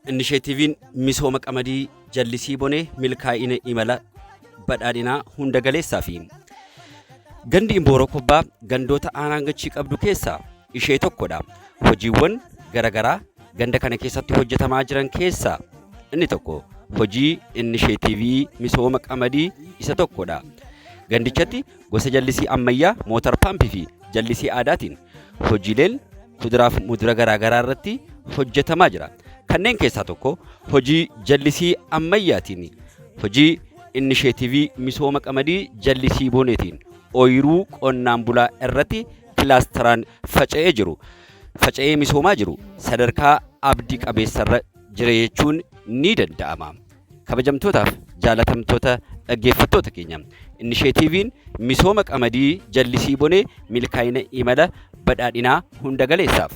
Inisheetiiviin misooma qamadii jallisii bonee milkaa'ina imala badhaadhinaa hunda galeessaa fi gandi Imbooroo Kobbaa gandoota aanaan gachii qabdu keessaa ishee tokkodha. Hojiiwwan garagaraa ganda kana keessatti hojjetamaa jiran keessaa inni tokko hojii inisheetiivii misooma qamadii isa tokkodha. Gandichatti gosa jallisii ammayyaa mootar paampii fi jallisii aadaatiin hojiileen kuduraaf mudura garaagaraa irratti hojjetamaa jira. Kanneen keessaa tokko hojii jallisii ammayyaatiin hojii inisheetiivii misooma qamadii jallisii boneetiin ooyiruu qonnaan bulaa irratti kilaasteraan faca'ee misoomaa jiru sadarkaa abdii qabeessarra jira jechuun ni danda'ama. Kabajamtootaaf jaalatamtoota dhaggeeffattoota keenya inisheetiiviin misooma qamadii jallisii bonee milkaa'ina imala badhaadhinaa hunda galeessaaf